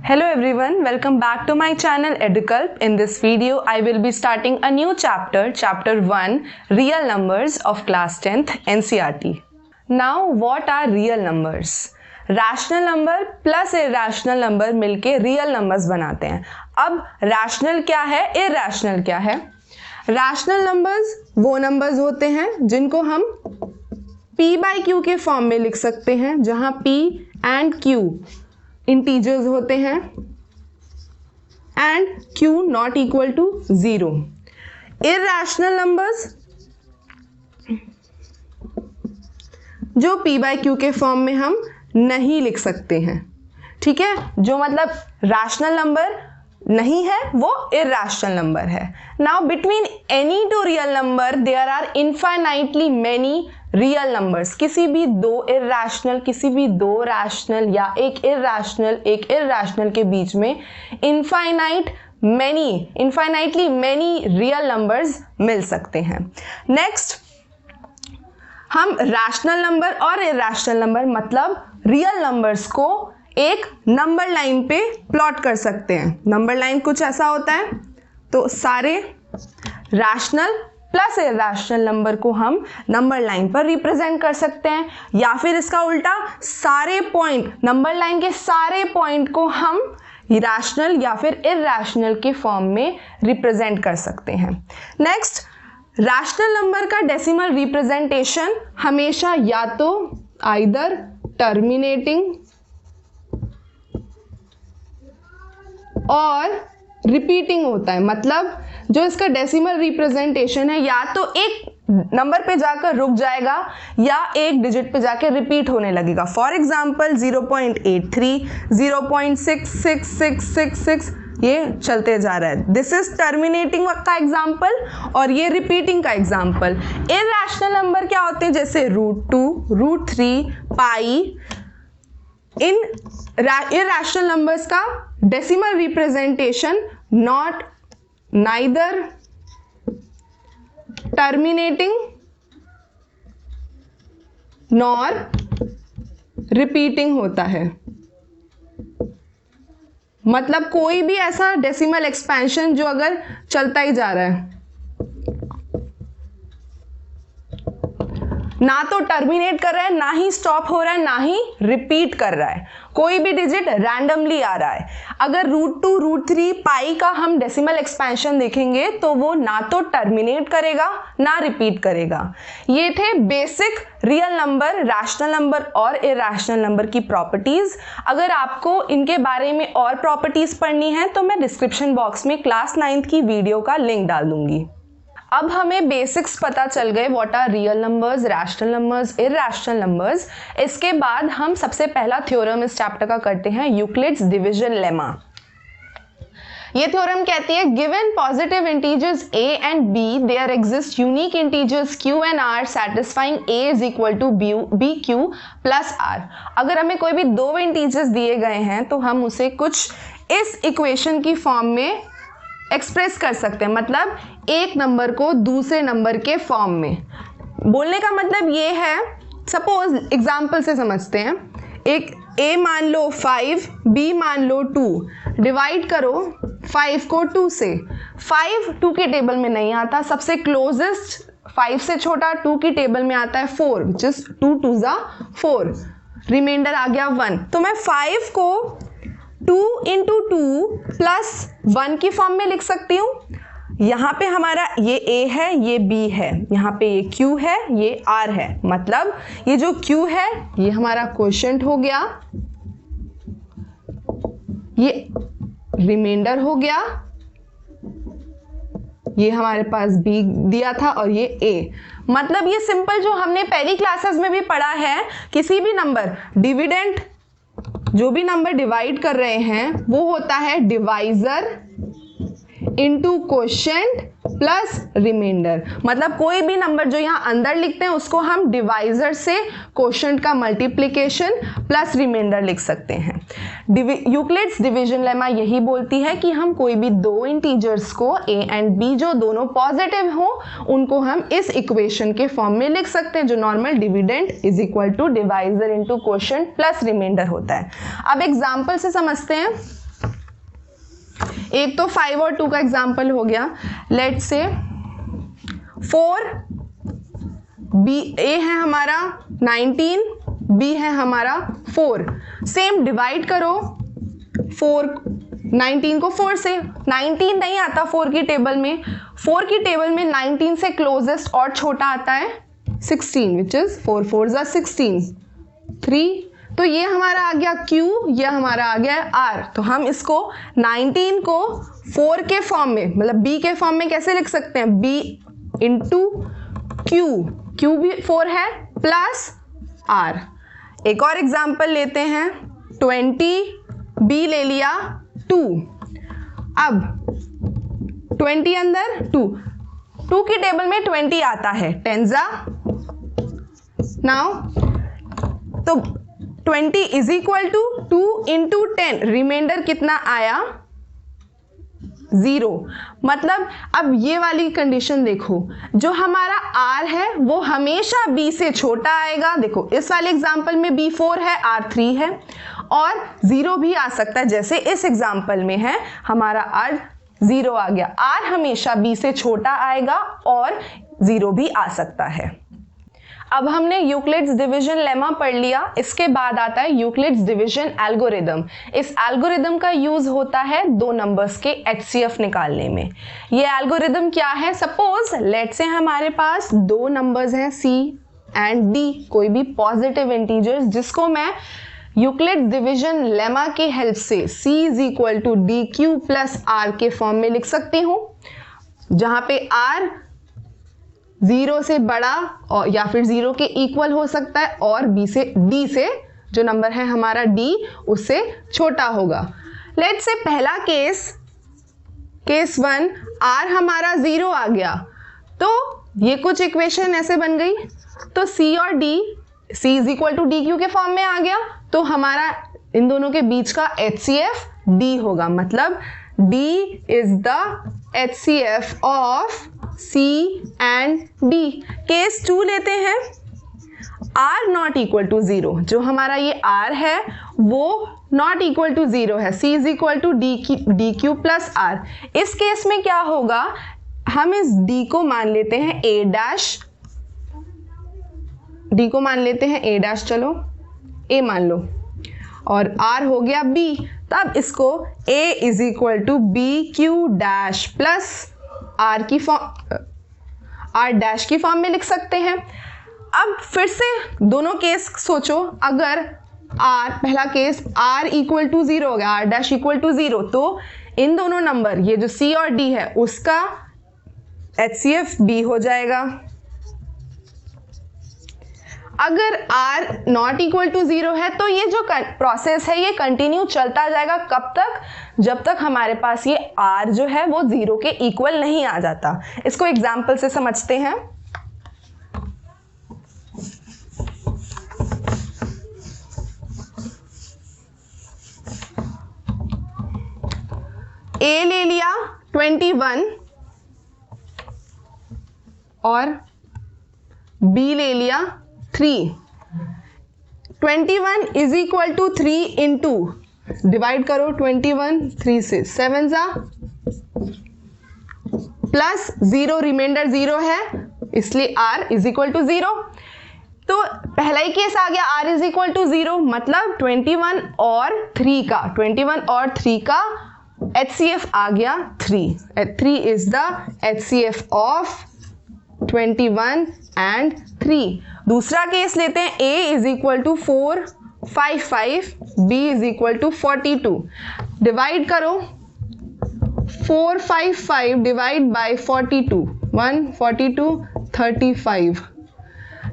Hello everyone, welcome back to my channel Educulp. In this video, I will be starting a new chapter, Chapter 1, Real Numbers of Class 10th NCERT. Now, what are real numbers? Rational number plus irrational number मिलके real numbers बनाते हैं. अब rational क्या है, irrational क्या है? Rational numbers वो numbers होते हैं जिनको हम p बाई क्यू के फॉर्म में लिख सकते हैं, जहां p एंड q इंटीजर्स होते हैं and q not equal to 0. Irrational numbers जो p बाई क्यू के फॉर्म में हम नहीं लिख सकते हैं. ठीक है, जो मतलब रैशनल नंबर नहीं है वो इरेशनल नंबर है. Now between any two real number there are infinitely many real numbers. किसी भी दो इरेशनल, किसी भी दो रैशनल या एक इरेशनल के बीच में इनफाइनाइटली मेनी रियल नंबर्स मिल सकते हैं. नेक्स्ट, हम रैशनल नंबर और इरेशनल नंबर मतलब रियल नंबर्स को एक नंबर लाइन पे प्लॉट कर सकते हैं. नंबर लाइन कुछ ऐसा होता है, तो सारे रैशनल प्लस इरेशनल नंबर को हम नंबर लाइन पर रिप्रेजेंट कर सकते हैं, या फिर इसका उल्टा सारे पॉइंट, नंबर लाइन के सारे पॉइंट को हम रैशनल या फिर इरेशनल के फॉर्म में रिप्रेजेंट कर सकते हैं. नेक्स्ट, रैशनल नंबर का डेसिमल रिप्रेजेंटेशन हमेशा या तो आइदर टर्मिनेटिंग और रिपीटिंग होता है. मतलब जो इसका डेसिमल रिप्रेजेंटेशन है या तो एक नंबर पे जाकर रुक जाएगा या एक डिजिट पे जाकर रिपीट होने लगेगा. फॉर एग्जाम्पल 0.83, 0.66666 ये चलते जा रहा है. दिस इज टर्मिनेटिंग का एग्जाम्पल और ये रिपीटिंग का एग्जाम्पल. इरेशनल नंबर क्या होते हैं, जैसे √2, √3, पाई. इन इरेशनल नंबर्स का decimal representation neither terminating nor repeating होता है. मतलब कोई भी ऐसा डेसिमल एक्सपेंशन जो अगर चलता ही जा रहा है, ना तो टर्मिनेट कर रहा है, ना ही स्टॉप हो रहा है, ना ही रिपीट कर रहा है, कोई भी डिजिट रैंडमली आ रहा है. अगर √2, √3, पाई का हम डेसिमल एक्सपेंशन देखेंगे तो वो ना तो टर्मिनेट करेगा ना रिपीट करेगा. ये थे basic real number, rational number और इरेशनल नंबर की प्रॉपर्टीज. अगर आपको इनके बारे में और प्रॉपर्टीज पढ़नी है तो मैं डिस्क्रिप्शन बॉक्स में क्लास 9th की वीडियो का लिंक डाल दूंगी. अब हमें बेसिक्स पता चल गए, what are real numbers, rational numbers, irrational numbers. इसके बाद हम सबसे पहला थ्योरम इस चैप्टर का करते हैं, यूक्लिड्स डिवीजन लेमा. ये थ्योरम कहती है given positive integers a and b there exist unique integers q and r satisfying a is equal to bq plus r. अगर हमें कोई भी दो इंटीजर्स दिए गए हैं तो हम उसे कुछ इस इक्वेशन की फॉर्म में एक्सप्रेस कर सकते हैं. मतलब एक नंबर को दूसरे नंबर के फॉर्म में. बोलने का मतलब ये है, सपोज एग्जाम्पल से समझते हैं. एक a मान लो 5, b मान लो 2. डिवाइड करो 5 को 2 से. 5 2 के टेबल में नहीं आता, सबसे क्लोजेस्ट 5 से छोटा 2 की टेबल में आता है 4, विच इज 2 2 4. रिमाइंडर आ गया 1. तो मैं 5 को 2 into 2 प्लस 1 की फॉर्म में लिख सकती हूँ. यहाँ पे हमारा ये a है, ये b है, यहाँ पे ये q है, ये r है. मतलब ये जो q है ये हमारा क्वोशंट हो गया, ये रिमाइंडर हो गया, ये हमारे पास b दिया था और ये a. मतलब ये सिंपल जो हमने पहली क्लासेस में भी पढ़ा है, किसी भी नंबर डिविडेंड, जो भी नंबर डिवाइड कर रहे हैं वो होता है divisor into quotient plus remainder. मतलब कोई भी नंबर जो यहाँ अंदर लिखते हैं उसको हम डिवाइजर से क्वोशंट का मल्टीप्लिकेशन प्लस रिमाइंडर लिख सकते हैं. यूक्लिड्स डिवीजन लेमा यही बोलती है कि हम कोई भी दो इंटीजर्स को a एंड b जो दोनों पॉजिटिव हो उनको हम इस इक्वेशन के फॉर्म में लिख सकते हैं, जो normal dividend is equal to divisor into quotient plus remainder होता है. अब एग्जांपल से समझते हैं. एक तो 5 और 2 का एग्जाम्पल हो गया। लेट्स से 4 बी ए है हमारा 19, बी है हमारा 4। सेम डिवाइड करो 19 को 4 से। 19 नहीं आता 4 की टेबल में, 4 की टेबल में 19 से क्लोजेस्ट और छोटा आता है 16, विच इज 4 4 जा 16, 3। तो ये हमारा आ गया Q, ये हमारा आ गया R। तो हम इसको 19 को 4 के फॉर्म में, मतलब B के फॉर्म में कैसे लिख सकते हैं? B इंटू Q, Q भी 4 है प्लस R। एक और एग्जाम्पल लेते हैं, 20 B ले लिया 2, अब 20 अंदर 2 की टेबल में 20 आता है 10 जा। नाउ तो 20 is equal to 2 into 10, remainder कितना आया? 0। मतलब अब ये वाली कंडीशन देखो, जो हमारा R है वो हमेशा B से छोटा आएगा। देखो इस वाले एग्जाम्पल में B 4 है, R 3 है, और 0 भी आ सकता है, जैसे इस एग्जाम्पल में है हमारा R 0 आ गया। R हमेशा B से छोटा आएगा और 0 भी आ सकता है। अब हमने यूक्लिड्स डिवीजन लेमा पढ़ लिया। इसके बाद आता है यूक्लिड्स डिवीजन एल्गोरिदम। इस एल्गोरिदम का यूज होता है दो नंबर्स के HCF निकालने में। ये एल्गोरिदम क्या है? सपोज लेट से हमारे पास दो नंबर्स हैं C एंड D, कोई भी पॉजिटिव इंटीजर्स, जिसको मैं यूक्लिड्स डिवीजन लेमा की हेल्प से C is equal to DQ plus R के फॉर्म में लिख सकती हूँ, जहां पे R 0 से बड़ा और या फिर 0 के इक्वल हो सकता है, और D से जो नंबर है हमारा D उससे छोटा होगा। लेट्स से पहला केस 1, R हमारा 0 आ गया, तो ये कुछ इक्वेशन ऐसे बन गई। तो C और D, C is equal to DQ के फॉर्म में आ गया, तो हमारा इन दोनों के बीच का HCF D होगा। मतलब D is the HCF of C and D। Case 2 लेते हैं, R नॉट इक्वल टू 0, जो हमारा ये R है वो नॉट इक्वल टू 0 है, C is equal to DQ plus R। इस केस में क्या होगा, हम इस D को मान लेते हैं A डैश, D को मान लेते हैं A डैश, चलो A मान लो, और R हो गया B। तब इसको A is equal to BQ dash plus R dash की फॉर्म में लिख सकते हैं। अब फिर से दोनों केस सोचो, अगर R, पहला केस R इक्वल टू 0 हो गया, R डैश इक्वल टू 0, तो इन दोनों नंबर, ये जो C और D है उसका HCF B हो जाएगा। अगर R नॉट इक्वल टू 0 है तो ये जो प्रोसेस है ये कंटिन्यू चलता जाएगा। कब तक? जब तक हमारे पास ये R जो है वो 0 के इक्वल नहीं आ जाता। इसको एग्जाम्पल से समझते हैं। A ले लिया 21 और B ले लिया 3। 21 is equal to 3 into, divide करो 21 3 से, 7 जा प्लस 0, रिमाइंडर 0 है इसलिए R इज इक्वल टू 0। तो पहला ही केस आ गया R इज इक्वल टू 0, मतलब 21 और 3 का HCF आ गया 3 is the HCF of 21 and 3। दूसरा केस लेते हैं, A is equal to 455, B is equal to 42। Divide करो 455 डिवाइड बाय 42, 142 35।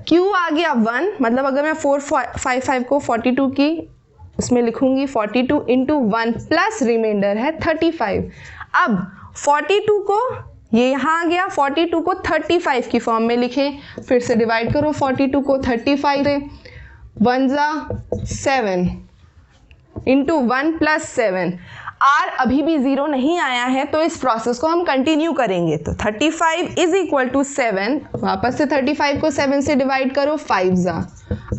Q आ गया 1, मतलब अगर मैं 455 को 42 की उसमें लिखूंगी, 42 इंटू 1 प्लस रिमाइंडर है 35। अब 42 को ये यहाँ आ गया, 42 को 35 की फॉर्म में लिखें, फिर से डिवाइड करो 42 को 35 से, 1 जा 7 इंटू 1 प्लस 7। r अभी भी 0 नहीं आया है तो इस प्रोसेस को हम कंटिन्यू करेंगे। तो 35 इज इक्वल टू 7, वापस से 35 को 7 से डिवाइड करो, 5 जा,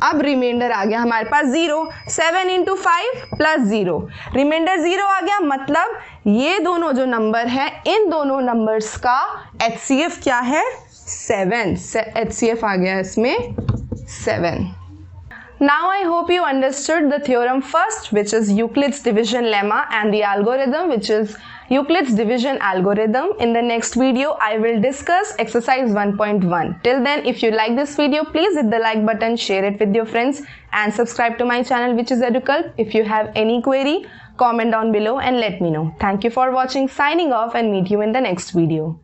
अब रिमाइंडर आ गया हमारे पास 0, 7 इंटू 5 प्लस 0, रिमाइंडर 0 आ गया। मतलब ये दोनों जो नंबर है, इन दोनों नंबर्स का HCF क्या है, 7, HCF आ गया इसमें 7। Now I hope you understood the theorem first, which is Euclid's division lemma, and the algorithm, which is Euclid's division algorithm. In the next video, I will discuss exercise 1.1. Till then, if you like this video, please hit the like button, share it with your friends, and subscribe to my channel, which is Educulp. If you have any query, comment down below and let me know. Thank you for watching. Signing off, and meet you in the next video.